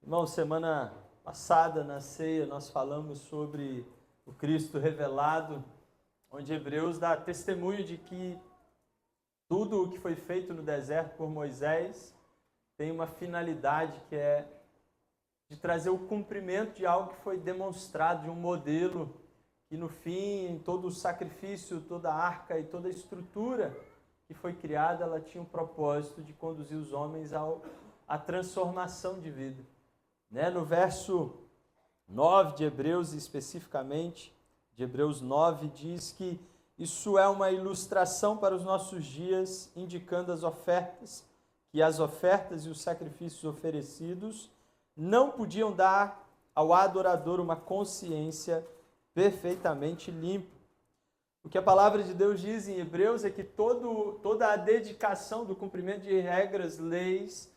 Irmão, semana passada na ceia nós falamos sobre o Cristo revelado, onde Hebreus dá testemunho de que tudo o que foi feito no deserto por Moisés tem uma finalidade que é de trazer o cumprimento de algo que foi demonstrado, de um modelo que no fim, todo o sacrifício, toda a arca e toda a estrutura que foi criada, ela tinha um propósito de conduzir os homens à transformação de vida. No verso 9 de Hebreus, especificamente, de Hebreus 9, diz que isso é uma ilustração para os nossos dias, indicando que as ofertas e os sacrifícios oferecidos não podiam dar ao adorador uma consciência perfeitamente limpa. O que a palavra de Deus diz em Hebreus é que toda a dedicação do cumprimento de regras, leis,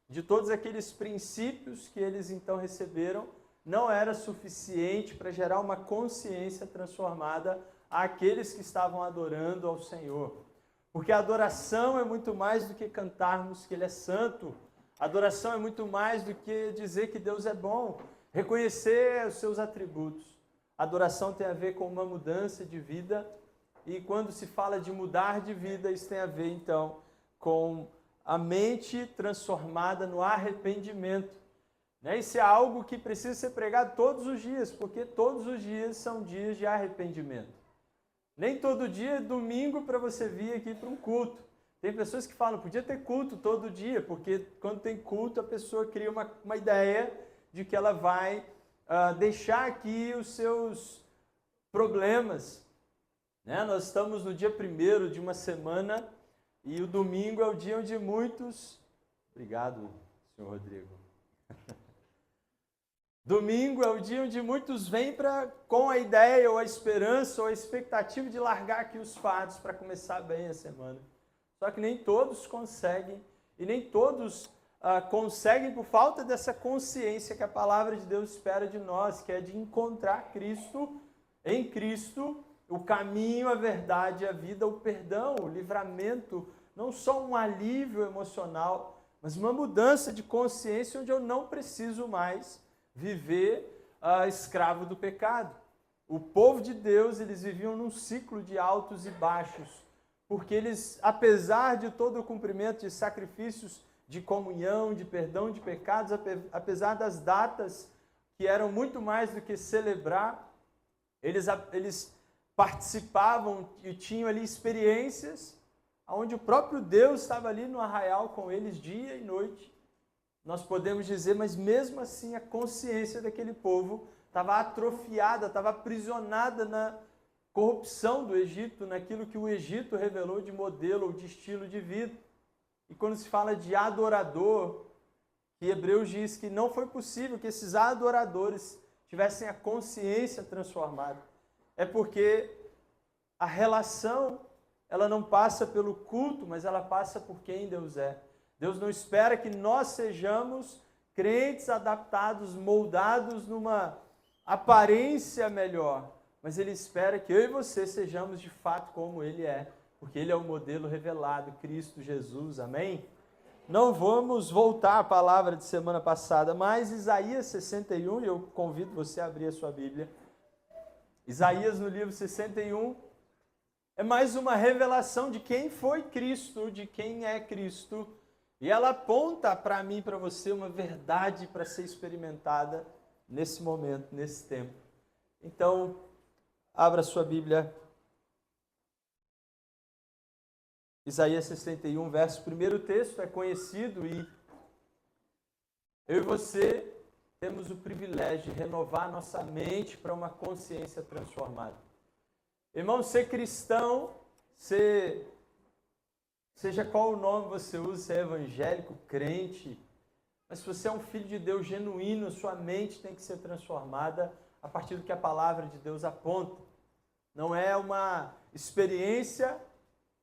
de todos aqueles princípios que eles então receberam, não era suficiente para gerar uma consciência transformada àqueles que estavam adorando ao Senhor. Porque a adoração é muito mais do que cantarmos que Ele é santo. A adoração é muito mais do que dizer que Deus é bom, reconhecer os seus atributos. A adoração tem a ver com uma mudança de vida, e quando se fala de mudar de vida, isso tem a ver então com a mente transformada no arrependimento. Isso é algo que precisa ser pregado todos os dias, porque todos os dias são dias de arrependimento. Nem todo dia é domingo para você vir aqui para um culto. Tem pessoas que falam, podia ter culto todo dia, porque quando tem culto a pessoa cria uma ideia de que ela vai deixar aqui os seus problemas. Nós estamos no dia 1º de uma semana, e o domingo é o dia onde muitos... Obrigado, senhor Rodrigo. Domingo é o dia onde muitos vêm com a ideia, ou a esperança, ou a expectativa de largar aqui os fardos para começar bem a semana. Só que nem todos conseguem, e nem todos conseguem por falta dessa consciência que a palavra de Deus espera de nós, que é de encontrar Cristo, em Cristo, o caminho, a verdade, a vida, o perdão, o livramento, não só um alívio emocional, mas uma mudança de consciência onde eu não preciso mais viver escravo do pecado. O povo de Deus, eles viviam num ciclo de altos e baixos, porque eles, apesar de todo o cumprimento de sacrifícios de comunhão, de perdão de pecados, apesar das datas que eram muito mais do que celebrar, eles participavam e tinham ali experiências onde o próprio Deus estava ali no arraial com eles dia e noite. Nós podemos dizer, mas mesmo assim a consciência daquele povo estava atrofiada, estava aprisionada na corrupção do Egito, naquilo que o Egito revelou de modelo ou de estilo de vida. E quando se fala de adorador, que Hebreus diz que não foi possível que esses adoradores tivessem a consciência transformada. É porque a relação, ela não passa pelo culto, mas ela passa por quem Deus é. Deus não espera que nós sejamos crentes adaptados, moldados numa aparência melhor, mas Ele espera que eu e você sejamos de fato como Ele é, porque Ele é o modelo revelado, Cristo Jesus, amém? Não vamos voltar à palavra de semana passada, mas Isaías 61, e eu convido você a abrir a sua Bíblia. Isaías no livro 61 é mais uma revelação de quem foi Cristo, de quem é Cristo, e ela aponta para mim e para você uma verdade para ser experimentada nesse momento, nesse tempo. Então, abra sua Bíblia. Isaías 61, verso 1, texto é conhecido, e eu e você temos o privilégio de renovar nossa mente para uma consciência transformada. Irmão, ser cristão, seja qual o nome você usa, se é evangélico, crente, mas se você é um filho de Deus genuíno, sua mente tem que ser transformada a partir do que a palavra de Deus aponta. Não é uma experiência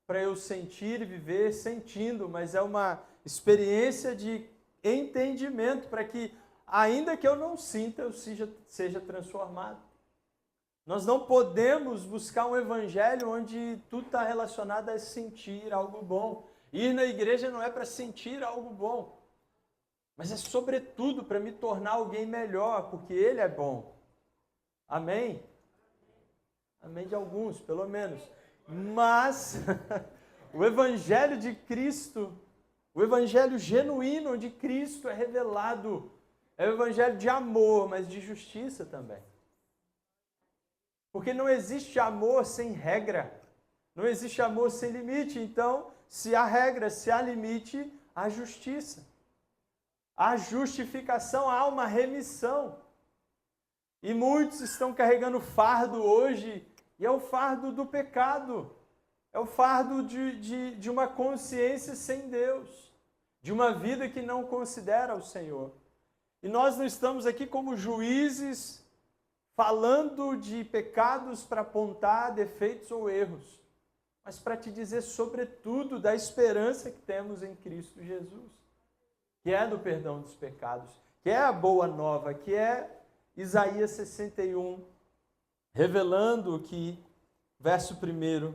para eu sentir e viver sentindo, mas é uma experiência de entendimento para que, ainda que eu não sinta, eu seja transformado. Nós não podemos buscar um evangelho onde tudo está relacionado a sentir algo bom. Ir na igreja não é para sentir algo bom. mas é sobretudo para me tornar alguém melhor, porque Ele é bom. Amém? Amém de alguns, pelo menos. Mas o Evangelho de Cristo, o Evangelho genuíno de Cristo é revelado. É o Evangelho de amor, mas de justiça também. Porque não existe amor sem regra. Não existe amor sem limite. Então, se há regra, se há limite, há justiça. Há justificação, há uma remissão. E muitos estão carregando fardo hoje, e é o fardo do pecado. É o fardo de uma consciência sem Deus. De uma vida que não considera o Senhor. E nós não estamos aqui como juízes falando de pecados para apontar defeitos ou erros, mas para te dizer, sobretudo, da esperança que temos em Cristo Jesus, que é do perdão dos pecados, que é a boa nova, que é Isaías 61, revelando que, verso 1,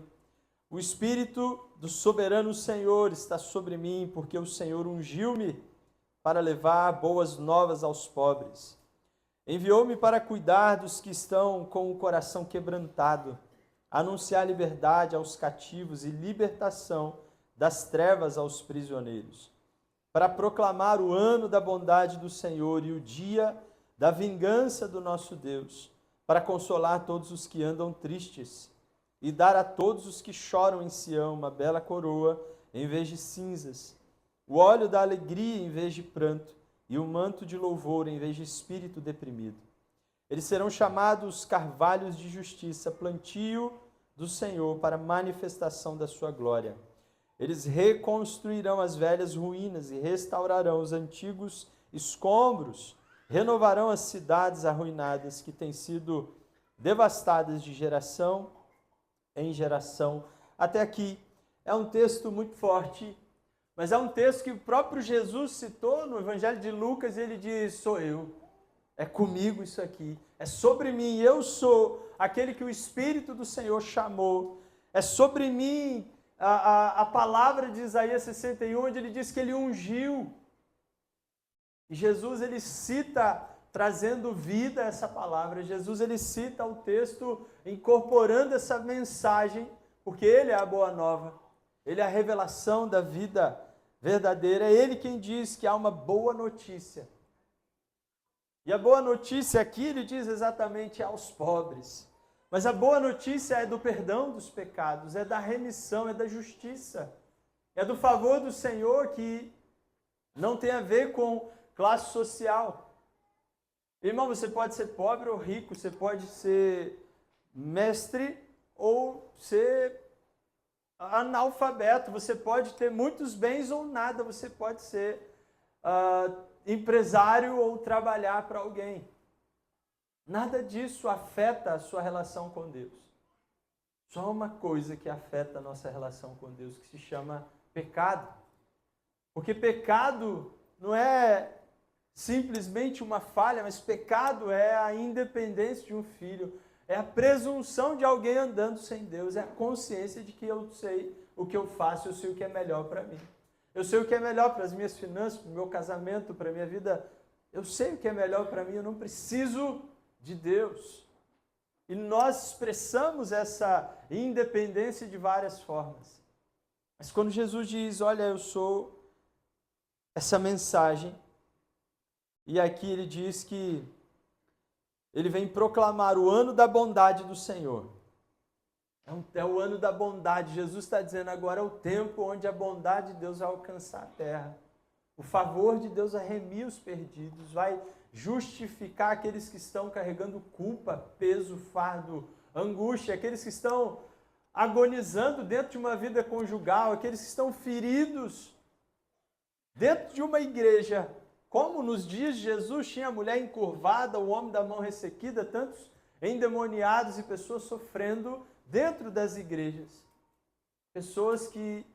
o Espírito do soberano Senhor está sobre mim, porque o Senhor ungiu-me para levar boas novas aos pobres. Enviou-me para cuidar dos que estão com o coração quebrantado, anunciar liberdade aos cativos e libertação das trevas aos prisioneiros, para proclamar o ano da bondade do Senhor e o dia da vingança do nosso Deus, para consolar todos os que andam tristes e dar a todos os que choram em Sião uma bela coroa em vez de cinzas, o óleo da alegria em vez de pranto e o manto de louvor em vez de espírito deprimido. Eles serão chamados carvalhos de justiça, plantio do Senhor para manifestação da sua glória. Eles reconstruirão as velhas ruínas e restaurarão os antigos escombros, renovarão as cidades arruinadas que têm sido devastadas de geração em geração. Até aqui é um texto muito forte, mas é um texto que o próprio Jesus citou no Evangelho de Lucas, e ele diz, sou eu, é comigo isso aqui, é sobre mim, eu sou aquele que o Espírito do Senhor chamou, é sobre mim a palavra de Isaías 61, onde ele diz que ele ungiu. E Jesus, ele cita, trazendo vida a essa palavra, Jesus, ele cita o texto, incorporando essa mensagem, porque ele é a boa nova, ele é a revelação da vida verdadeira, é ele quem diz que há uma boa notícia. E a boa notícia aqui, ele diz exatamente aos pobres. Mas a boa notícia é do perdão dos pecados, é da remissão, é da justiça, é do favor do Senhor, que não tem a ver com classe social. Irmão, você pode ser pobre ou rico, você pode ser mestre ou ser analfabeto, você pode ter muitos bens ou nada, você pode ser empresário ou trabalhar para alguém. Nada disso afeta a sua relação com Deus. Só uma coisa que afeta a nossa relação com Deus, que se chama pecado. Porque pecado não é simplesmente uma falha, mas pecado é a independência de um filho, é a presunção de alguém andando sem Deus, é a consciência de que eu sei o que eu faço, eu sei o que é melhor para mim. Eu sei o que é melhor para as minhas finanças, para o meu casamento, para a minha vida. Eu sei o que é melhor para mim, eu não preciso de Deus. E nós expressamos essa independência de várias formas. Mas quando Jesus diz, olha, eu sou essa mensagem, e aqui ele diz que ele vem proclamar o ano da bondade do Senhor. É o ano da bondade. Jesus está dizendo agora é o tempo onde a bondade de Deus vai alcançar a terra. O favor de Deus vai remir os perdidos, vai justificar aqueles que estão carregando culpa, peso, fardo, angústia, aqueles que estão agonizando dentro de uma vida conjugal, aqueles que estão feridos dentro de uma igreja. Como nos dias de Jesus tinha a mulher encurvada, o homem da mão ressequida, tantos endemoniados e pessoas sofrendo dentro das igrejas. Pessoas que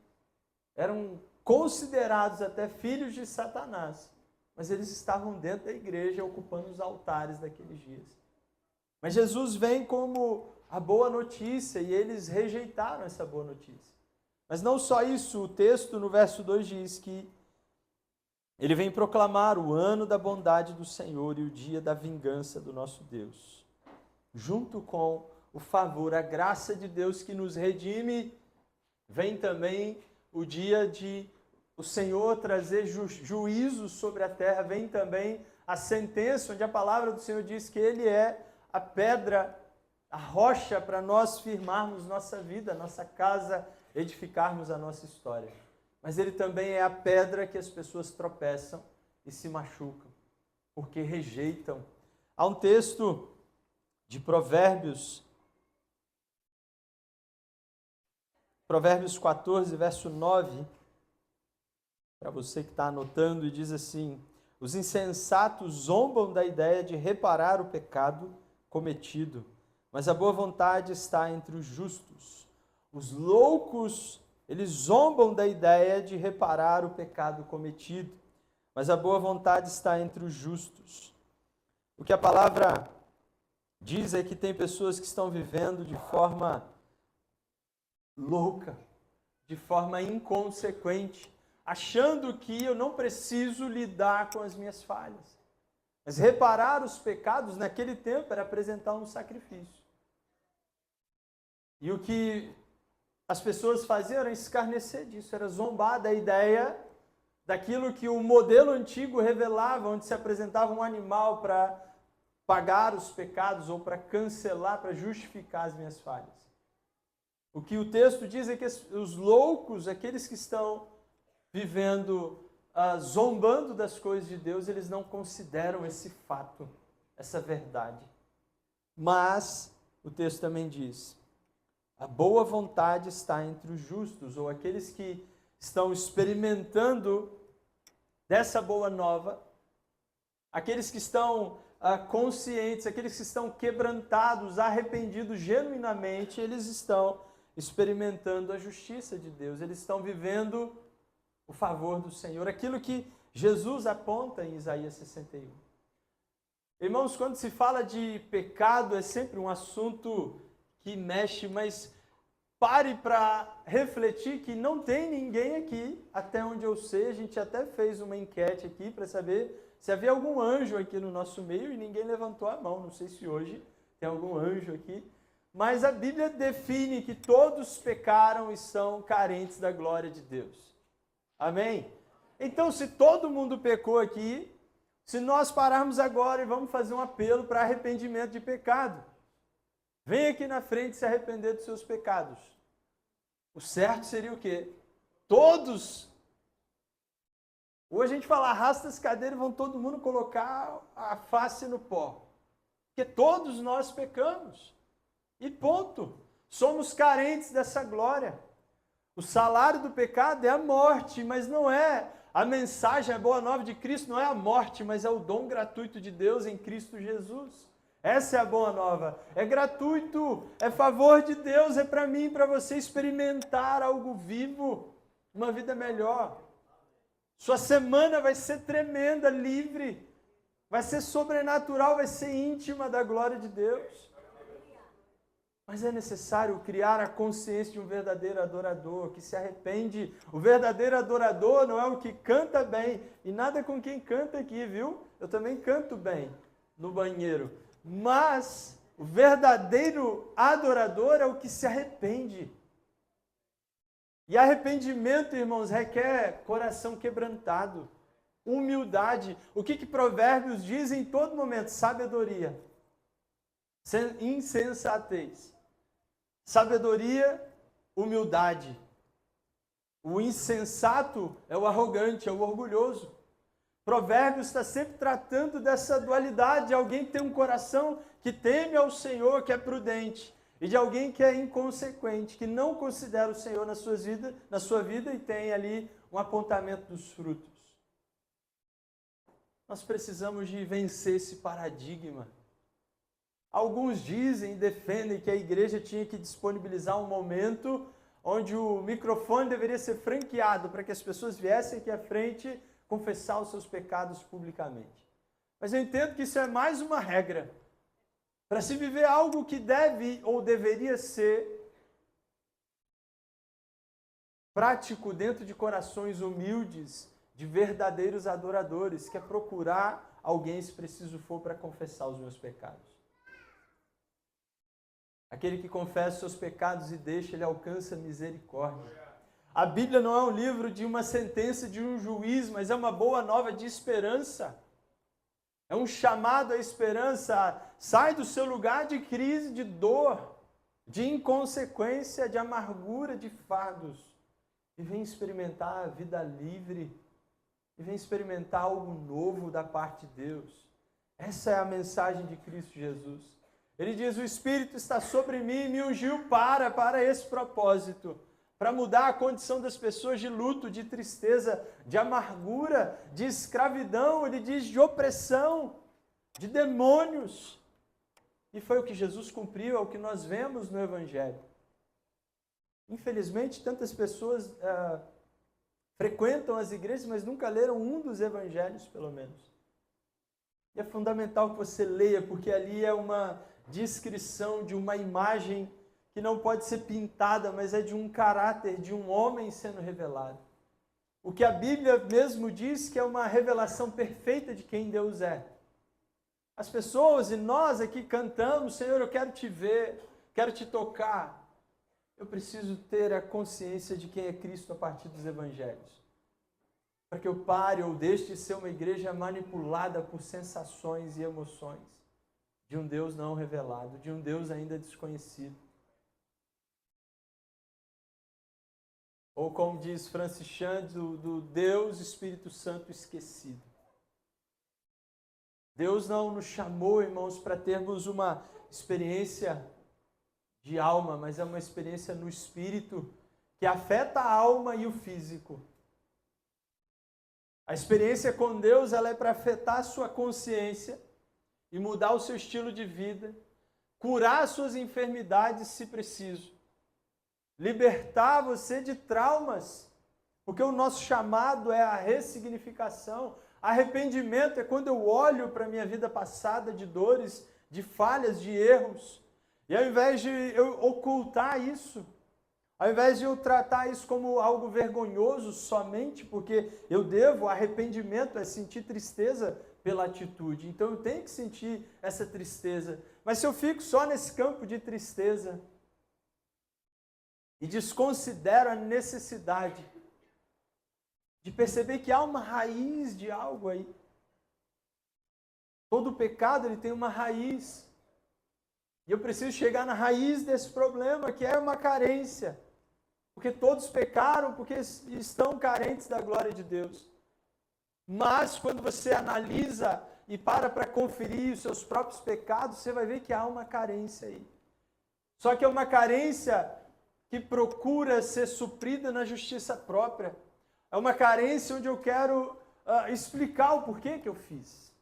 eram considerados até filhos de Satanás, mas eles estavam dentro da igreja ocupando os altares daqueles dias. Mas Jesus vem como a boa notícia e eles rejeitaram essa boa notícia. Mas não só isso, o texto no verso 2 diz que Ele vem proclamar o ano da bondade do Senhor e o dia da vingança do nosso Deus. Junto com o favor, a graça de Deus que nos redime, vem também o dia de o Senhor trazer juízo sobre a terra, vem também a sentença, onde a palavra do Senhor diz que Ele é a pedra, a rocha para nós firmarmos nossa vida, nossa casa, edificarmos a nossa história. Mas Ele também é a pedra que as pessoas tropeçam e se machucam, porque rejeitam. Há um texto de Provérbios 14, verso 9, para você que está anotando, e diz assim: os insensatos zombam da ideia de reparar o pecado cometido, mas a boa vontade está entre os justos. Os loucos, eles zombam da ideia de reparar o pecado cometido, mas a boa vontade está entre os justos. O que a palavra diz é que tem pessoas que estão vivendo de forma louca, de forma inconsequente, achando que eu não preciso lidar com as minhas falhas. Mas reparar os pecados naquele tempo era apresentar um sacrifício. E o que as pessoas faziam era escarnecer disso, era zombar da ideia daquilo que o modelo antigo revelava, onde se apresentava um animal para pagar os pecados ou para cancelar, para justificar as minhas falhas. O que o texto diz é que os loucos, aqueles que estão vivendo, zombando das coisas de Deus, eles não consideram esse fato, essa verdade. Mas o texto também diz: a boa vontade está entre os justos, ou aqueles que estão experimentando dessa boa nova, aqueles que estão conscientes, aqueles que estão quebrantados, arrependidos genuinamente, eles estão experimentando a justiça de Deus, eles estão vivendo o favor do Senhor, aquilo que Jesus aponta em Isaías 61. Irmãos, quando se fala de pecado, é sempre um assunto que mexe, mas pare para refletir que não tem ninguém aqui, até onde eu sei, a gente até fez uma enquete aqui para saber se havia algum anjo aqui no nosso meio e ninguém levantou a mão, não sei se hoje tem algum anjo aqui, mas a Bíblia define que todos pecaram e são carentes da glória de Deus. Amém? Então, se todo mundo pecou aqui, se nós pararmos agora e vamos fazer um apelo para arrependimento de pecado, vem aqui na frente se arrepender dos seus pecados. O certo seria o quê? Todos. Hoje a gente fala, arrasta as cadeiras e vão todo mundo colocar a face no pó. Porque todos nós pecamos. E ponto. Somos carentes dessa glória. O salário do pecado é a morte, mas não é a mensagem, a boa nova de Cristo, não é a morte, mas é o dom gratuito de Deus em Cristo Jesus. Essa é a boa nova. É gratuito, é favor de Deus, é para mim e para você experimentar algo vivo, uma vida melhor. Sua semana vai ser tremenda, livre, vai ser sobrenatural, vai ser íntima da glória de Deus. Mas é necessário criar a consciência de um verdadeiro adorador, que se arrepende. O verdadeiro adorador não é o que canta bem, e nada com quem canta aqui, viu? Eu também canto bem no banheiro. Mas o verdadeiro adorador é o que se arrepende. E arrependimento, irmãos, requer coração quebrantado, humildade. O que Provérbios diz em todo momento? Sabedoria, insensatez. Sabedoria, humildade. O insensato é o arrogante, é o orgulhoso. Provérbios está sempre tratando dessa dualidade, de alguém que tem um coração que teme ao Senhor, que é prudente, e de alguém que é inconsequente, que não considera o Senhor na sua vida e tem ali um apontamento dos frutos. Nós precisamos de vencer esse paradigma. Alguns dizem e defendem que a igreja tinha que disponibilizar um momento onde o microfone deveria ser franqueado para que as pessoas viessem aqui à frente confessar os seus pecados publicamente. Mas eu entendo que isso é mais uma regra. Para se viver algo que deve ou deveria ser prático dentro de corações humildes de verdadeiros adoradores, que é procurar alguém, se preciso for, para confessar os meus pecados. Aquele que confessa os seus pecados e deixa, ele alcança misericórdia. A Bíblia não é um livro de uma sentença de um juiz, mas é uma boa nova de esperança. É um chamado à esperança. Sai do seu lugar de crise, de dor, de inconsequência, de amargura, de fardos. E vem experimentar a vida livre. E vem experimentar algo novo da parte de Deus. Essa é a mensagem de Cristo Jesus. Ele diz, o Espírito está sobre mim e me ungiu para esse propósito. Para mudar a condição das pessoas de luto, de tristeza, de amargura, de escravidão, ele diz de opressão, de demônios. E foi o que Jesus cumpriu, é o que nós vemos no Evangelho. Infelizmente, tantas pessoas frequentam as igrejas, mas nunca leram um dos Evangelhos, pelo menos. E é fundamental que você leia, porque ali é uma descrição de uma imagem que não pode ser pintada, mas é de um caráter, de um homem sendo revelado. O que a Bíblia mesmo diz que é uma revelação perfeita de quem Deus é. As pessoas e nós aqui cantamos, Senhor, eu quero te ver, quero te tocar. Eu preciso ter a consciência de quem é Cristo a partir dos Evangelhos. Para que eu pare ou deixe de ser uma igreja manipulada por sensações e emoções de um Deus não revelado, de um Deus ainda desconhecido. Ou como diz Francis Chan, do Deus Espírito Santo esquecido. Deus não nos chamou, irmãos, para termos uma experiência de alma, mas é uma experiência no Espírito que afeta a alma e o físico. A experiência com Deus, ela é para afetar a sua consciência e mudar o seu estilo de vida, curar as suas enfermidades se preciso. Libertar você de traumas, porque o nosso chamado é a ressignificação. Arrependimento é quando eu olho para a minha vida passada de dores, de falhas, de erros, e ao invés de eu ocultar isso, ao invés de eu tratar isso como algo vergonhoso somente, porque eu devo, arrependimento é sentir tristeza pela atitude, então eu tenho que sentir essa tristeza. Mas se eu fico só nesse campo de tristeza, e desconsidero a necessidade de perceber que há uma raiz de algo aí. Todo pecado ele tem uma raiz. E eu preciso chegar na raiz desse problema, que é uma carência. Porque todos pecaram, porque estão carentes da glória de Deus. Mas quando você analisa e para conferir os seus próprios pecados, você vai ver que há uma carência aí. Só que é uma carência que procura ser suprida na justiça própria. É uma carência onde eu quero explicar o porquê que eu fiz.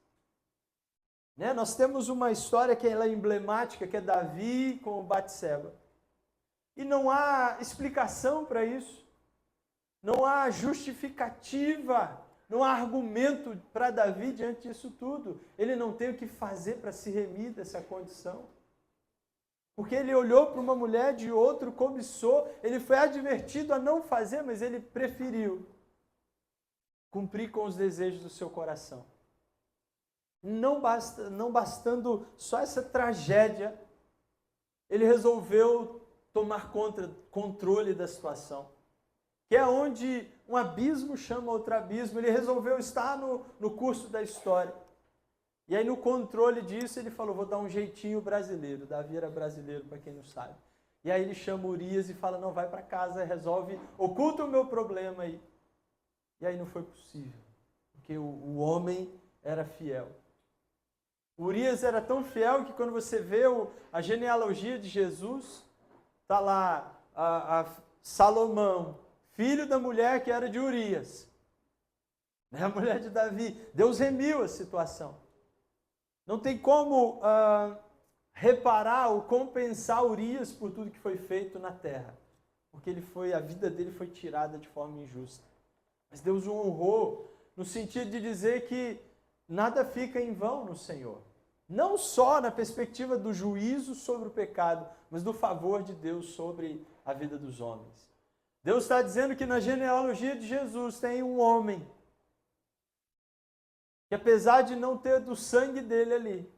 Né? Nós temos uma história que ela é emblemática, que é Davi com Batseba. E não há explicação para isso. Não há justificativa, não há argumento para Davi diante disso tudo. Ele não tem o que fazer para se remir dessa condição. Porque ele olhou para uma mulher de outro, cobiçou, ele foi advertido a não fazer, mas ele preferiu cumprir com os desejos do seu coração. Não bastando só essa tragédia, ele resolveu tomar controle da situação. Que é onde um abismo chama outro abismo, ele resolveu estar no curso da história. E aí no controle disso ele falou, vou dar um jeitinho brasileiro. Davi era brasileiro, para quem não sabe. E aí ele chama Urias e fala, não, vai para casa, resolve, oculta o meu problema aí. E aí não foi possível, porque o homem era fiel. Urias era tão fiel que quando você vê a genealogia de Jesus, está lá a Salomão, filho da mulher que era de Urias, né, a mulher de Davi. Deus remiu a situação. Não tem como reparar ou compensar Urias por tudo que foi feito na terra, porque a vida dele foi tirada de forma injusta. Mas Deus o honrou no sentido de dizer que nada fica em vão no Senhor. Não só na perspectiva do juízo sobre o pecado, mas do favor de Deus sobre a vida dos homens. Deus está dizendo que na genealogia de Jesus tem um homem que apesar de não ter do sangue dele ali,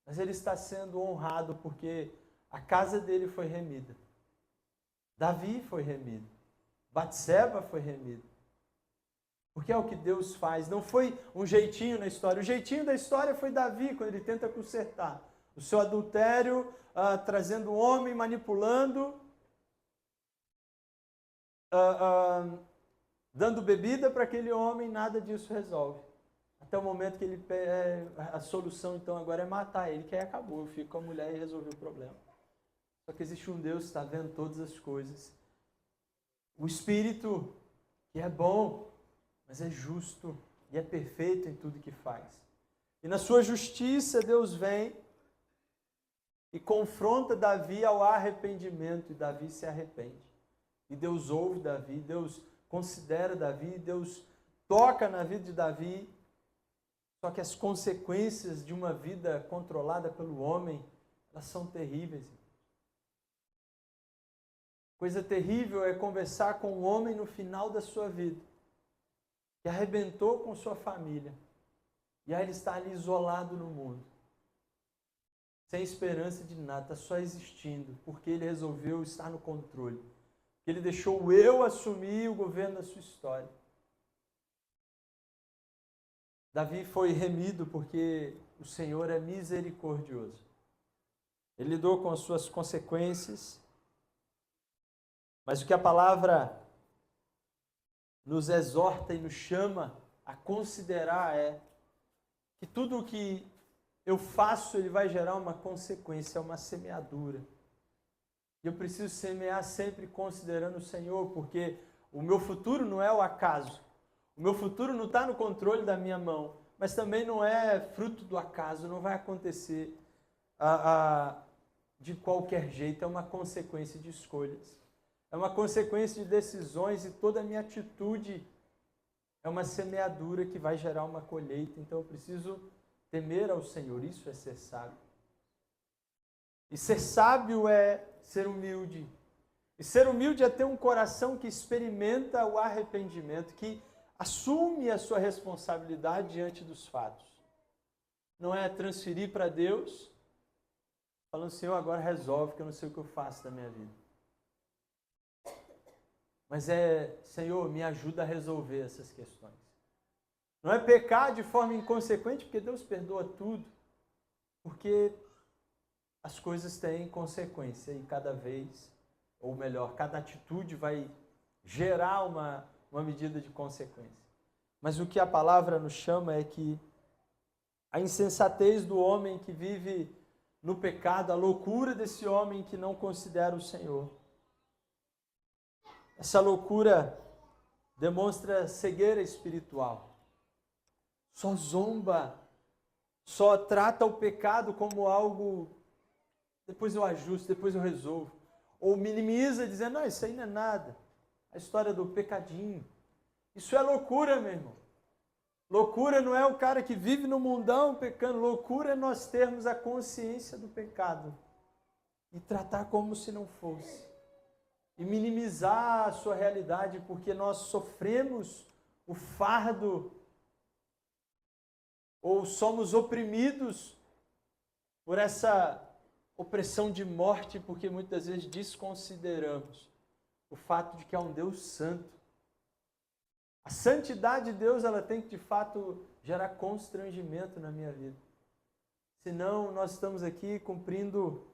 mas ele está sendo honrado porque a casa dele foi remida. Davi foi remido. Batseba foi remido. Porque é o que Deus faz. Não foi um jeitinho na história. O jeitinho da história foi Davi, quando ele tenta consertar o seu adultério, trazendo o homem, manipulando, dando bebida para aquele homem, nada disso resolve. Até o momento que ele a solução então agora é matar ele, que aí acabou, eu fico com a mulher e resolvi o problema. Só que existe um Deus que está vendo todas as coisas. O Espírito, que é bom, mas é justo e é perfeito em tudo que faz. E na sua justiça Deus vem e confronta Davi ao arrependimento, e Davi se arrepende. E Deus ouve Davi, Deus considera Davi, Deus toca na vida de Davi. Só que as consequências de uma vida controlada pelo homem, elas são terríveis. Coisa terrível é conversar com um homem no final da sua vida, que arrebentou com sua família, e aí ele está ali isolado no mundo, sem esperança de nada, está só existindo, porque ele resolveu estar no controle. Ele deixou o eu assumir o governo da sua história. Davi foi remido porque o Senhor é misericordioso. Ele lidou com as suas consequências, mas o que a palavra nos exorta e nos chama a considerar é que tudo o que eu faço, ele vai gerar uma consequência, uma semeadura. E eu preciso semear sempre considerando o Senhor, porque o meu futuro não é o acaso. O meu futuro não está no controle da minha mão, mas também não é fruto do acaso, não vai acontecer de qualquer jeito, é uma consequência de escolhas. É uma consequência de decisões e toda a minha atitude é uma semeadura que vai gerar uma colheita. Então eu preciso temer ao Senhor, isso é ser sábio. E ser sábio é ser humilde. E ser humilde é ter um coração que experimenta o arrependimento, que assume a sua responsabilidade diante dos fatos. Não é transferir para Deus, falando, Senhor, agora resolve, que eu não sei o que eu faço da minha vida. Mas é, Senhor, me ajuda a resolver essas questões. Não é pecar de forma inconsequente, porque Deus perdoa tudo. Porque as coisas têm consequência e cada vez, ou melhor, cada atitude vai gerar uma medida de consequência. Mas o que a palavra nos chama é que a insensatez do homem que vive no pecado, a loucura desse homem que não considera o Senhor, essa loucura demonstra cegueira espiritual. Só zomba, só trata o pecado como algo, depois eu ajusto, depois eu resolvo. Ou minimiza dizendo, não, isso aí não é nada. A história do pecadinho. Isso é loucura, meu irmão. Loucura não é o cara que vive no mundão pecando. Loucura é nós termos a consciência do pecado e tratar como se não fosse. E minimizar a sua realidade, porque nós sofremos o fardo ou somos oprimidos por essa opressão de morte, porque muitas vezes desconsideramos o fato de que há um Deus santo. A santidade de Deus, ela tem que de fato gerar constrangimento na minha vida. Senão nós estamos aqui cumprindo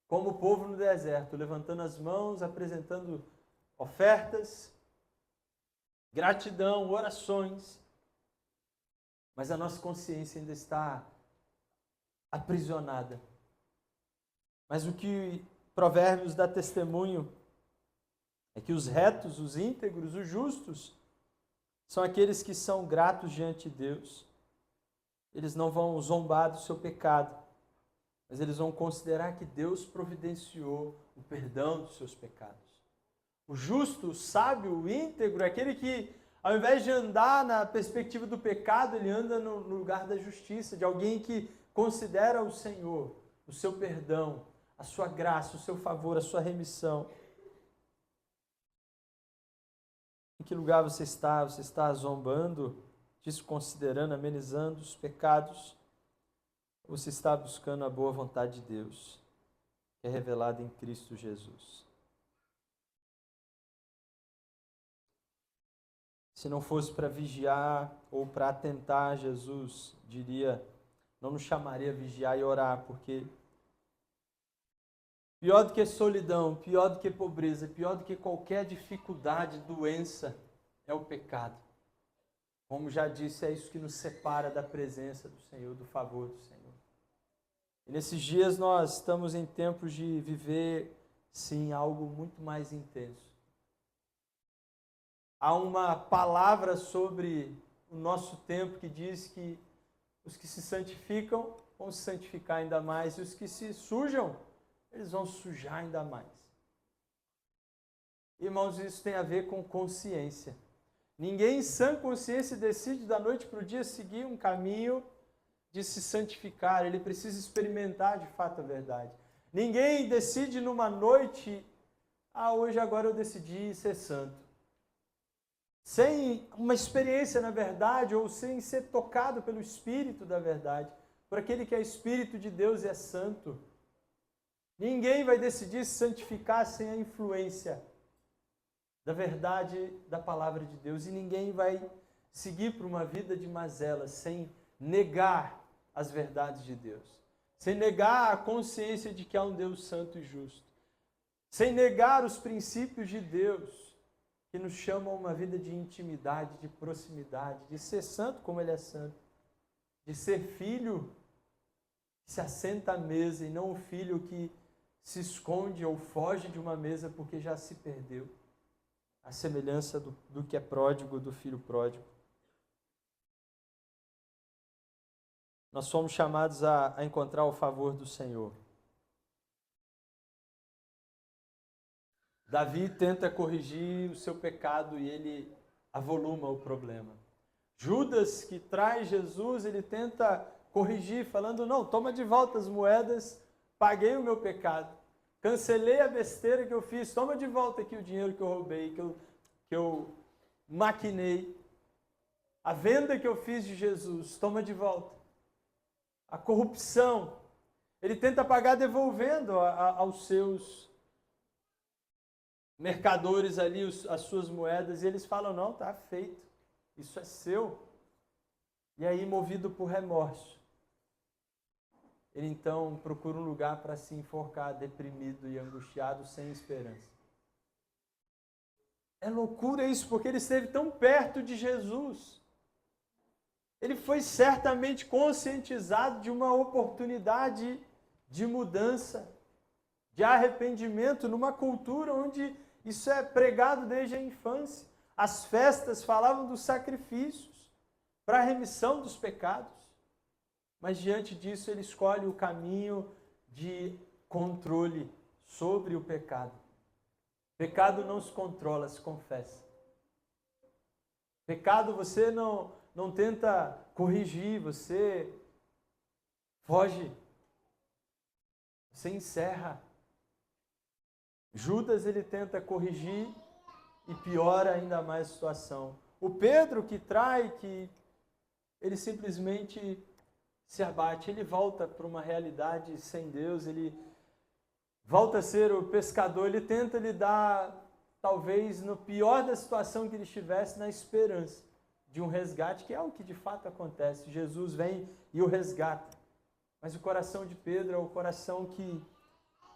como o povo no deserto, levantando as mãos, apresentando ofertas, gratidão, orações, mas a nossa consciência ainda está aprisionada. Mas o que Provérbios dá testemunho é que os retos, os íntegros, os justos, são aqueles que são gratos diante de Deus. Eles não vão zombar do seu pecado, mas eles vão considerar que Deus providenciou o perdão dos seus pecados. O justo, o sábio, o íntegro, é aquele que, ao invés de andar na perspectiva do pecado, ele anda no lugar da justiça, de alguém que considera o Senhor, o seu perdão, a sua graça, o seu favor, a sua remissão. Em que lugar você está? Você está zombando desconsiderando, amenizando os pecados, ou se está buscando a boa vontade de Deus, que é revelada em Cristo Jesus. Se não fosse para vigiar ou para atentar, Jesus diria, não nos chamaria a vigiar e orar, porque pior do que solidão, pior do que pobreza, pior do que qualquer dificuldade, doença, é o pecado. Como já disse, é isso que nos separa da presença do Senhor, do favor do Senhor. E nesses dias nós estamos em tempos de viver, sim, algo muito mais intenso. Há uma palavra sobre o nosso tempo que diz que os que se santificam vão se santificar ainda mais, e os que se sujam, eles vão sujar ainda mais. Irmãos, isso tem a ver com consciência. Ninguém em sã consciência decide da noite para o dia seguir um caminho de se santificar. Ele precisa experimentar de fato a verdade. Ninguém decide numa noite, hoje agora eu decidi ser santo. Sem uma experiência na verdade, ou sem ser tocado pelo Espírito da verdade, por aquele que é Espírito de Deus e é santo. Ninguém vai decidir se santificar sem a influência da verdade da palavra de Deus, e ninguém vai seguir por uma vida de mazela sem negar as verdades de Deus, sem negar a consciência de que há um Deus santo e justo, sem negar os princípios de Deus que nos chamam a uma vida de intimidade, de proximidade, de ser santo como Ele é santo, de ser filho que se assenta à mesa e não o filho que se esconde ou foge de uma mesa porque já se perdeu. A semelhança do que é pródigo, do filho pródigo. Nós somos chamados a encontrar o favor do Senhor. Davi tenta corrigir o seu pecado e ele avoluma o problema. Judas, que traz Jesus, ele tenta corrigir, falando, não, toma de volta as moedas, paguei o meu pecado. Cancelei a besteira que eu fiz, toma de volta aqui o dinheiro que eu roubei, que eu maquinei. A venda que eu fiz de Jesus, toma de volta. A corrupção, ele tenta pagar devolvendo aos seus mercadores ali as suas moedas, e eles falam, não, está feito, isso é seu. E aí, movido por remorso, ele então procura um lugar para se enforcar, deprimido e angustiado, sem esperança. É loucura isso, porque ele esteve tão perto de Jesus. Ele foi certamente conscientizado de uma oportunidade de mudança, de arrependimento, numa cultura onde isso é pregado desde a infância. As festas falavam dos sacrifícios para a remissão dos pecados. Mas diante disso ele escolhe o caminho de controle sobre o pecado. Pecado não se controla, se confessa. Pecado você não tenta corrigir, você foge, você encerra. Judas ele tenta corrigir e piora ainda mais a situação. O Pedro que trai, que ele simplesmente se abate, ele volta para uma realidade sem Deus, ele volta a ser o pescador, ele tenta lidar, talvez no pior da situação que ele estivesse, na esperança de um resgate, que é o que de fato acontece. Jesus vem e o resgata. Mas o coração de Pedro é o coração que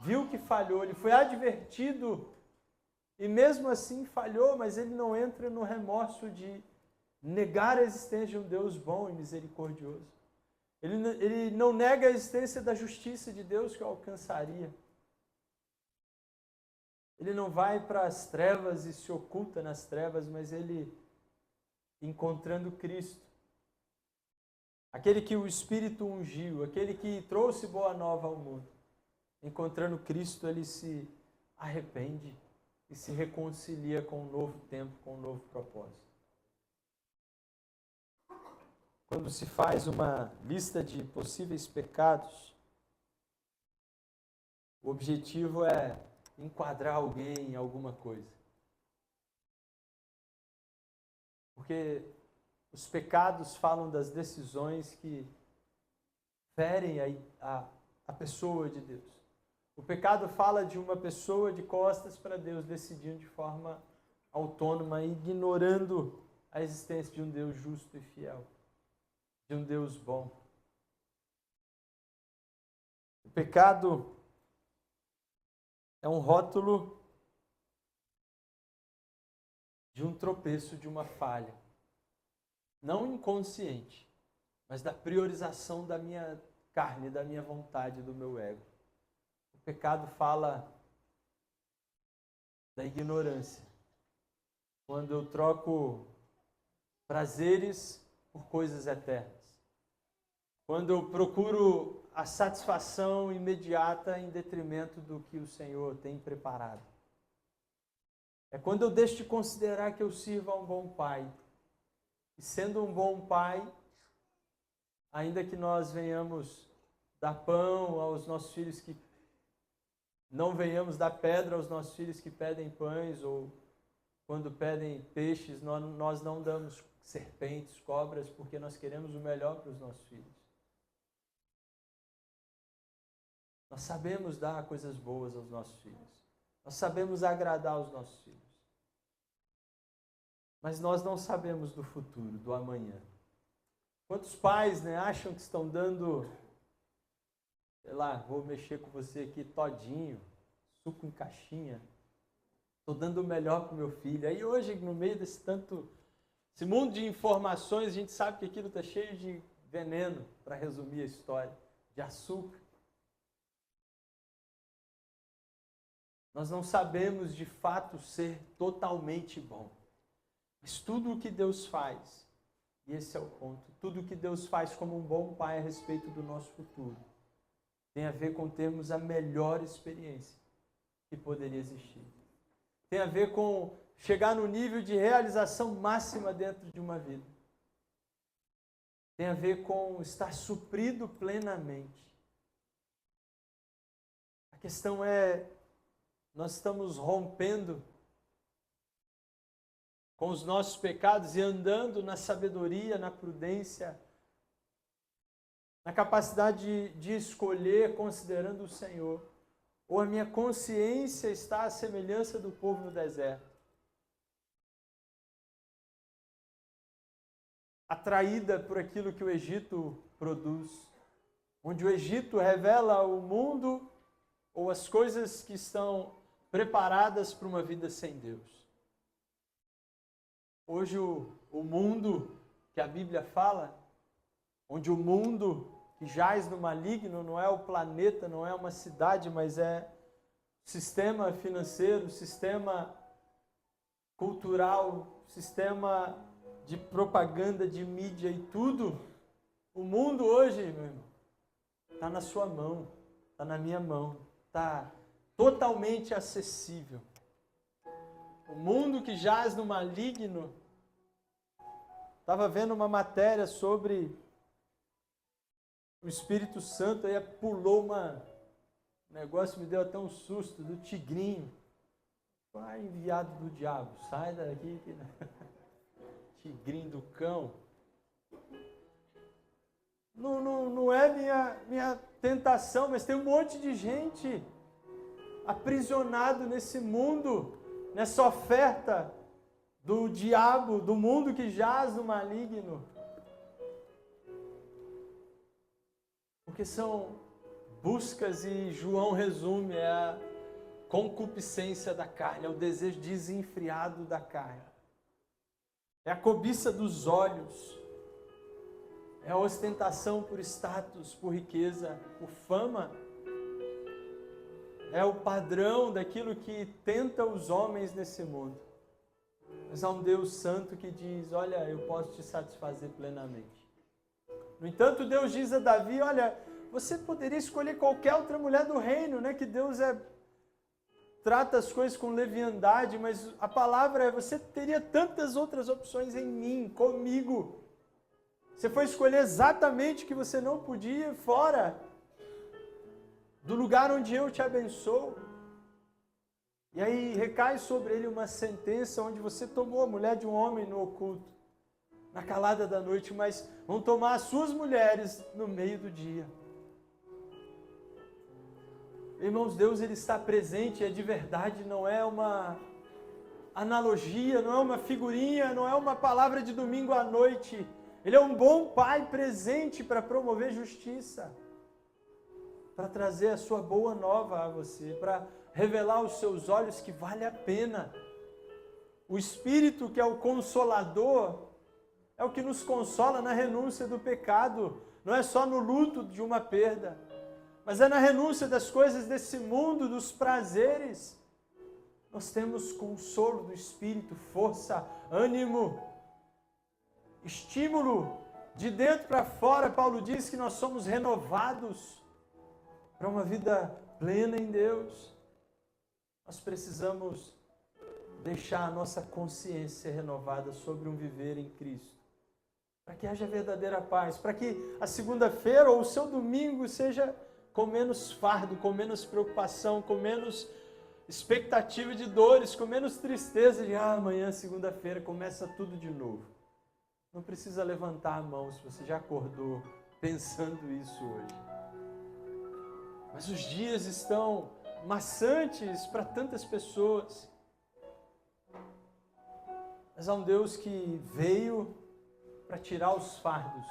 viu que falhou, ele foi advertido e mesmo assim falhou, mas ele não entra no remorso de negar a existência de um Deus bom e misericordioso. Ele não nega a existência da justiça de Deus que o alcançaria. Ele não vai para as trevas e se oculta nas trevas, mas ele, encontrando Cristo, aquele que o Espírito ungiu, aquele que trouxe boa nova ao mundo, encontrando Cristo, ele se arrepende e se reconcilia com um novo tempo, com um novo propósito. Quando se faz uma lista de possíveis pecados, o objetivo é enquadrar alguém em alguma coisa. Porque Os pecados falam das decisões que ferem a pessoa de Deus. O pecado fala de uma pessoa de costas para Deus, decidindo de forma autônoma, ignorando a existência de um Deus justo e fiel, de um Deus bom. O pecado é um rótulo de um tropeço, de uma falha. Não inconsciente, mas da priorização da minha carne, da minha vontade, do meu ego. O pecado fala da ignorância. Quando eu troco prazeres por coisas eternas. Quando eu procuro a satisfação imediata em detrimento do que o Senhor tem preparado. É quando eu deixo de considerar que eu sirvo a um bom pai. E sendo um bom pai, ainda que nós venhamos dar pão aos nossos filhos que não venhamos dar pedra aos nossos filhos que pedem pães, ou quando pedem peixes, nós não damos serpentes, cobras, porque nós queremos o melhor para os nossos filhos. Nós sabemos dar coisas boas aos nossos filhos. Nós sabemos agradar os nossos filhos. Mas nós não sabemos do futuro, do amanhã. Quantos pais, acham que estão dando, sei lá, vou mexer com você aqui todinho, suco em caixinha, estou dando o melhor para o meu filho. Aí hoje, no meio desse esse mundo de informações, a gente sabe que aquilo está cheio de veneno, para resumir a história, de açúcar. Nós não sabemos de fato ser totalmente bom. Mas tudo o que Deus faz, e esse é o ponto, tudo o que Deus faz como um bom pai a respeito do nosso futuro, tem a ver com termos a melhor experiência que poderia existir. Tem a ver com chegar no nível de realização máxima dentro de uma vida. Tem a ver com estar suprido plenamente. A questão é, nós estamos rompendo com os nossos pecados e andando na sabedoria, na prudência, na capacidade de escolher considerando o Senhor. Ou a minha consciência está à semelhança do povo no deserto, atraída por aquilo que o Egito produz, onde o Egito revela o mundo ou as coisas que estão preparadas para uma vida sem Deus. Hoje o mundo que a Bíblia fala, onde o mundo que jaz no maligno não é o planeta, não é uma cidade, mas é o sistema financeiro, o sistema cultural, o sistema de propaganda, de mídia e tudo. O mundo hoje, meu irmão, está na sua mão, está na minha mão, está totalmente acessível. O mundo que jaz no maligno. Estava vendo uma matéria sobre o Espírito Santo, aí pulou um negócio, me deu até um susto, do tigrinho. Pai enviado do diabo, sai daqui. Tigrinho do cão. Não é minha tentação, mas tem um monte de gente aprisionado nesse mundo, nessa oferta do diabo, do mundo que jaz no maligno. Porque são buscas, e João resume, é a concupiscência da carne, é o desejo desenfreado da carne. É a cobiça dos olhos, é a ostentação por status, por riqueza, por fama. É o padrão daquilo que tenta os homens nesse mundo. Mas há um Deus santo que diz, olha, eu posso te satisfazer plenamente. No entanto, Deus diz a Davi, olha, você poderia escolher qualquer outra mulher do reino, que Deus trata as coisas com leviandade, mas a palavra é, você teria tantas outras opções em mim, comigo. Você foi escolher exatamente o que você não podia fora do lugar onde eu te abençoo. E aí recai sobre ele uma sentença onde você tomou a mulher de um homem no oculto. na calada da noite, mas vão tomar as suas mulheres no meio do dia. Irmãos, Deus ele está presente, é de verdade, não é uma analogia, não é uma figurinha, não é uma palavra de domingo à noite. Ele é um bom pai presente para promover justiça, para trazer a sua boa nova a você, para revelar aos seus olhos que vale a pena. O Espírito, que é o Consolador, é o que nos consola na renúncia do pecado. Não é só no luto de uma perda, mas é na renúncia das coisas desse mundo, dos prazeres. Nós temos consolo do Espírito, força, ânimo, estímulo. De dentro para fora, Paulo diz que nós somos renovados para uma vida plena em Deus. Nós precisamos deixar a nossa consciência renovada sobre um viver em Cristo, para que haja verdadeira paz, para que a segunda-feira ou o seu domingo seja com menos fardo, com menos preocupação, com menos expectativa de dores, com menos tristeza de amanhã, segunda-feira, começa tudo de novo. Não precisa levantar a mão se você já acordou pensando isso hoje. Mas os dias estão maçantes para tantas pessoas. Mas há um Deus que veio para tirar os fardos,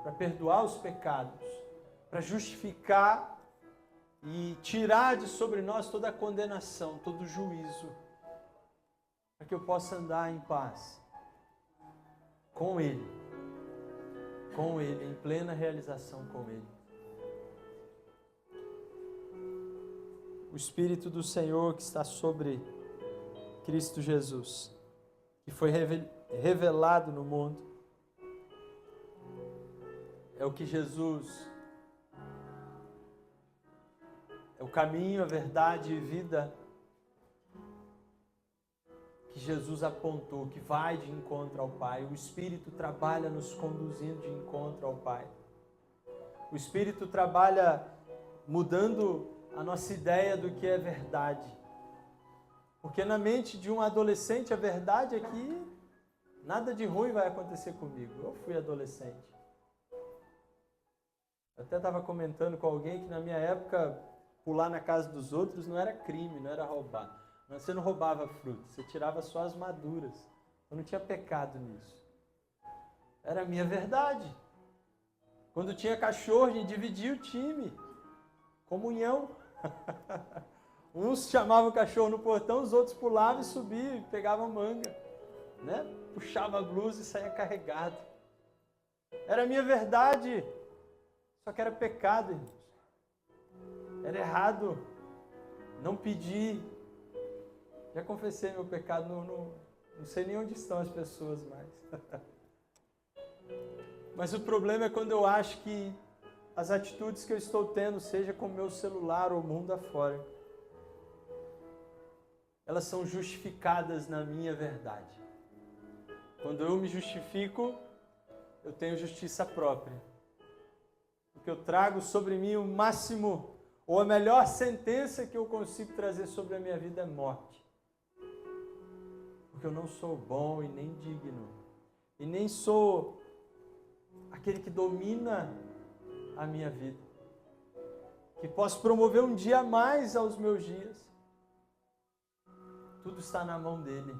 para perdoar os pecados, para justificar e tirar de sobre nós toda a condenação, todo o juízo, para que eu possa andar em paz com Ele, em plena realização com Ele. O Espírito do Senhor que está sobre Cristo Jesus, que foi revelado no mundo, é o que Jesus, é o caminho, a verdade e vida que Jesus apontou, que vai de encontro ao Pai. O Espírito trabalha nos conduzindo de encontro ao Pai. O Espírito trabalha mudando a nossa ideia do que é verdade. Porque na mente de um adolescente a verdade é que nada de ruim vai acontecer comigo. Eu fui adolescente. Eu até estava comentando com alguém que na minha época pular na casa dos outros não era crime, não era roubar. Você não roubava fruta, você tirava só as maduras. Eu não tinha pecado nisso. Era a minha verdade. Quando tinha cachorro, a gente dividia o time. Comunhão. Uns chamavam o cachorro no portão, os outros pulavam e subiam e pegavam manga. Né? Puxava a blusa e saía carregado. Era a minha verdade. Só que era pecado, irmãos. Era errado. Não pedir. Já confessei meu pecado, não sei nem onde estão as pessoas mais. Mas o problema é quando eu acho que as atitudes que eu estou tendo, seja com o meu celular ou mundo afora, elas são justificadas na minha verdade. Quando eu me justifico, eu tenho justiça própria. Porque eu trago sobre mim o máximo, ou a melhor sentença que eu consigo trazer sobre a minha vida é morte. Porque eu não sou bom e nem digno. E nem sou aquele que domina a minha vida. Que posso promover um dia a mais aos meus dias. Tudo está na mão dele.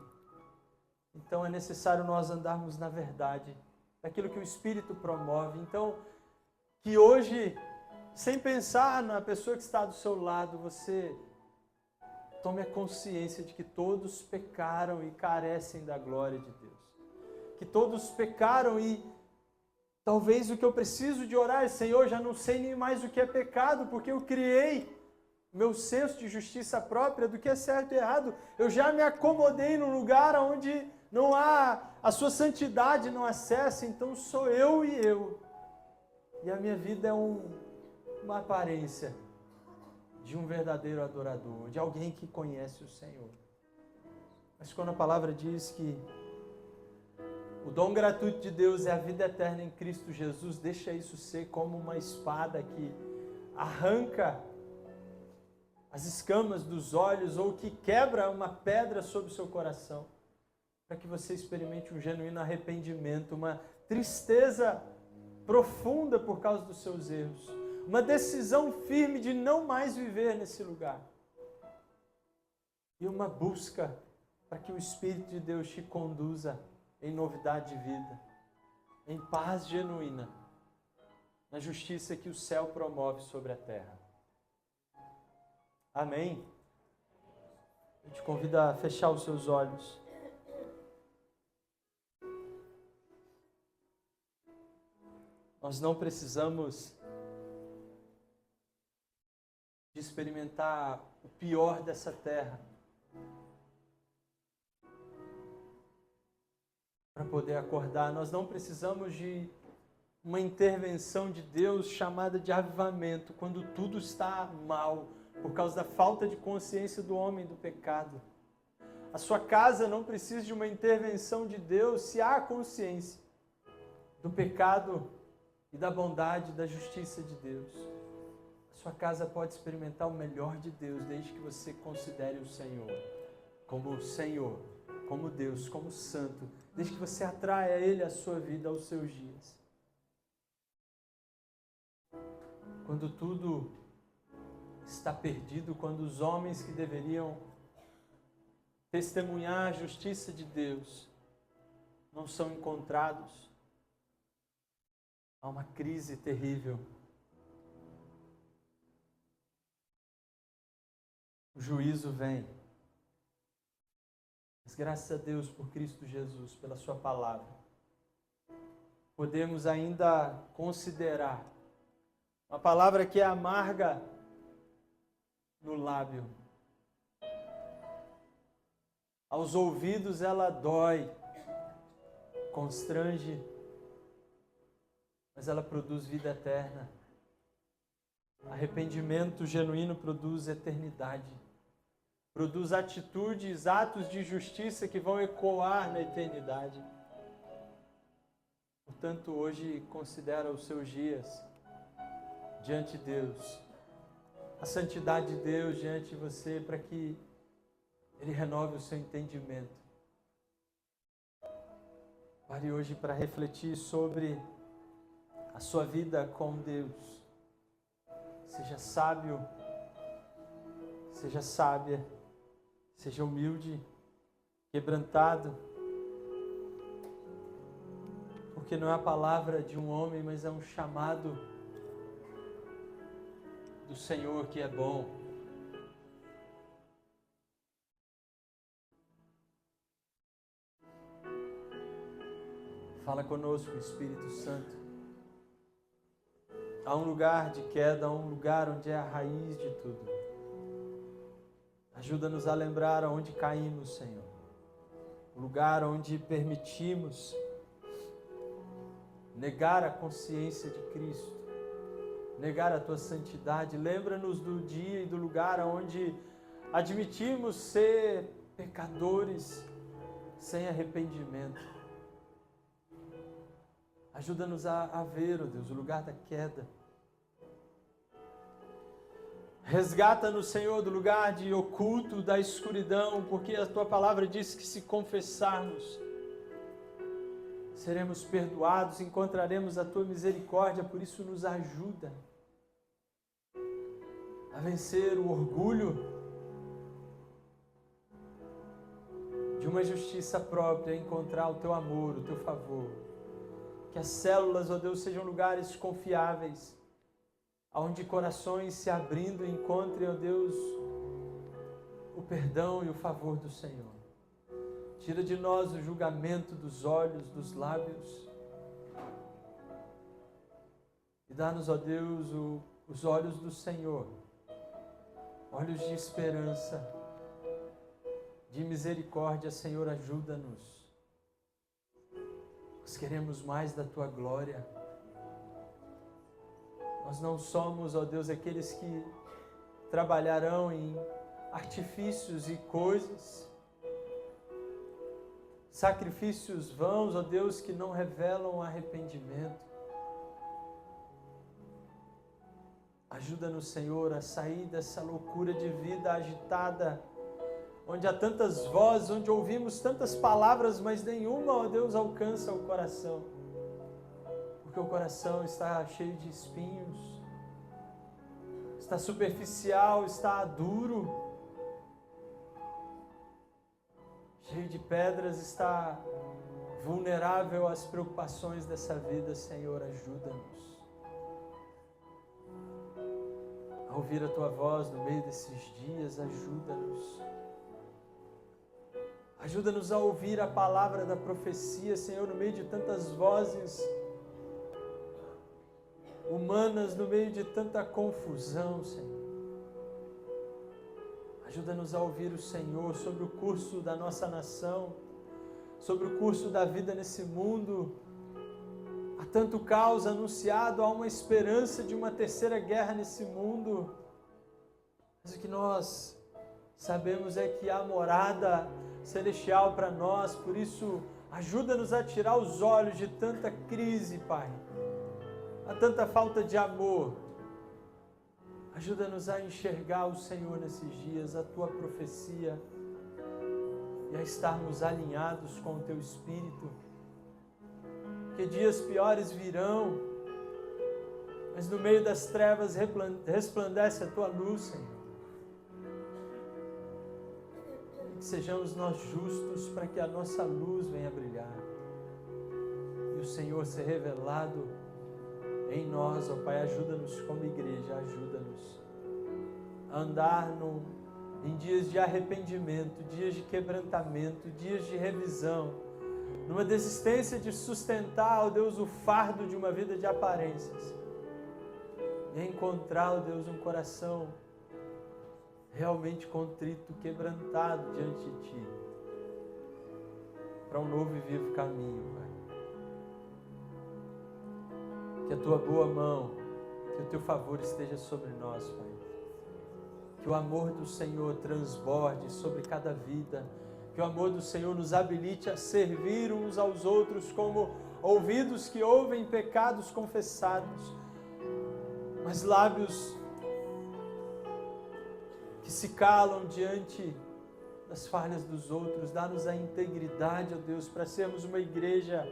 Então é necessário nós andarmos na verdade, daquilo que o Espírito promove. Então, que hoje, sem pensar na pessoa que está do seu lado, você tome a consciência de que todos pecaram e carecem da glória de Deus. Que todos pecaram e talvez o que eu preciso de orar é: Senhor, já não sei nem mais o que é pecado, porque eu criei meu senso de justiça própria do que é certo e errado. Eu já me acomodei num lugar onde não há, a sua santidade não acessa, então sou eu e eu. E a minha vida é uma aparência de um verdadeiro adorador, de alguém que conhece o Senhor. Mas quando a palavra diz que o dom gratuito de Deus é a vida eterna em Cristo Jesus, deixa isso ser como uma espada que arranca as escamas dos olhos ou que quebra uma pedra sobre o seu coração, para que você experimente um genuíno arrependimento, uma tristeza profunda por causa dos seus erros, uma decisão firme de não mais viver nesse lugar, e uma busca para que o Espírito de Deus te conduza em novidade de vida, em paz genuína, na justiça que o céu promove sobre a terra. Amém? Eu te convido a fechar os seus olhos. Nós não precisamos de experimentar o pior dessa terra para poder acordar. Nós não precisamos de uma intervenção de Deus chamada de avivamento, quando tudo está mal, por causa da falta de consciência do homem do pecado. A sua casa não precisa de uma intervenção de Deus se há consciência do pecado e da bondade, da justiça de Deus. A sua casa pode experimentar o melhor de Deus, desde que você considere o Senhor, como Deus, como Santo, desde que você atraia Ele à sua vida, aos seus dias. Quando tudo está perdido, quando os homens que deveriam testemunhar a justiça de Deus não são encontrados, há uma crise terrível. O juízo vem. Mas graças a Deus por Cristo Jesus, pela sua palavra, podemos ainda considerar uma palavra que é amarga no lábio. Aos ouvidos ela dói, constrange, mas ela produz vida eterna. Arrependimento genuíno produz eternidade. Produz atitudes, atos de justiça que vão ecoar na eternidade. Portanto, hoje considera os seus dias diante de Deus, a santidade de Deus diante de você, para que Ele renove o seu entendimento. Pare hoje para refletir sobre a sua vida com Deus. Seja sábio, seja sábia, seja humilde, quebrantado, porque não é a palavra de um homem, mas é um chamado do Senhor que é bom. Fala conosco, Espírito Santo. Há um lugar de queda, há um lugar onde é a raiz de tudo. Ajuda-nos a lembrar aonde caímos, Senhor. O lugar onde permitimos negar a consciência de Cristo, negar a Tua santidade. Lembra-nos do dia e do lugar onde admitimos ser pecadores sem arrependimento. Ajuda-nos a ver, ó Deus, o lugar da queda. Resgata-nos, Senhor, do lugar de oculto, da escuridão, porque a Tua palavra diz que se confessarmos, seremos perdoados, encontraremos a Tua misericórdia. Por isso nos ajuda a vencer o orgulho de uma justiça própria, a encontrar o Teu amor, o Teu favor. Que as células, ó Deus, sejam lugares confiáveis, onde corações se abrindo encontrem, ó Deus, o perdão e o favor do Senhor. Tira de nós o julgamento dos olhos, dos lábios, e dá-nos, ó Deus, os olhos do Senhor, olhos de esperança, de misericórdia. Senhor, ajuda-nos. Nós queremos mais da Tua glória. Nós não somos, ó Deus, aqueles que trabalharão em artifícios e coisas, sacrifícios vãos, ó Deus, que não revelam arrependimento. Ajuda-nos, Senhor, a sair dessa loucura de vida agitada, onde há tantas vozes, onde ouvimos tantas palavras, mas nenhuma, ó Deus, alcança o coração. Porque o coração está cheio de espinhos, está superficial, está duro, cheio de pedras, está vulnerável às preocupações dessa vida. Senhor, ajuda-nos a ouvir a Tua voz no meio desses dias, ajuda-nos. Ajuda-nos a ouvir a palavra da profecia, Senhor, no meio de tantas vozes humanas, no meio de tanta confusão, Senhor. Ajuda-nos a ouvir o Senhor sobre o curso da nossa nação, sobre o curso da vida nesse mundo. Há tanto caos anunciado, há uma esperança de uma terceira guerra nesse mundo. Mas o que nós sabemos é que há morada celestial para nós, por isso ajuda-nos a tirar os olhos de tanta crise, Pai. Há tanta falta de amor. Ajuda-nos a enxergar o Senhor nesses dias, a Tua profecia, e a estarmos alinhados com o Teu Espírito. Que dias piores virão, mas no meio das trevas resplandece a Tua luz, Senhor. Que sejamos nós justos para que a nossa luz venha brilhar e o Senhor ser revelado em nós, ó Pai. Ajuda-nos como igreja, ajuda-nos a andar em dias de arrependimento, dias de quebrantamento, dias de revisão, numa desistência de sustentar, ó Deus, o fardo de uma vida de aparências, e encontrar, ó Deus, um coração realmente contrito, quebrantado diante de Ti, para um novo e vivo caminho, Pai. Que a Tua boa mão, que o Teu favor esteja sobre nós, Pai. Que o amor do Senhor transborde sobre cada vida, que o amor do Senhor nos habilite a servir uns aos outros como ouvidos que ouvem pecados confessados, mas lábios que se calam diante das falhas dos outros. Dá-nos a integridade, ó Deus, para sermos uma igreja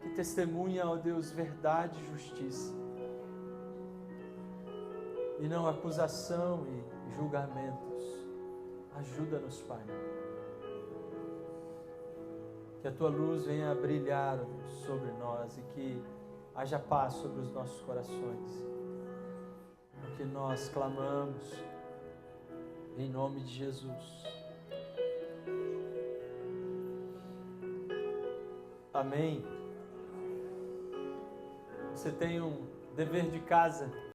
que testemunha, ó Deus, verdade e justiça, e não acusação e julgamentos. Ajuda-nos, Pai. Que a Tua luz venha a brilhar, ó Deus, sobre nós, e que haja paz sobre os nossos corações. O que nós clamamos em nome de Jesus. Amém. Você tem um dever de casa.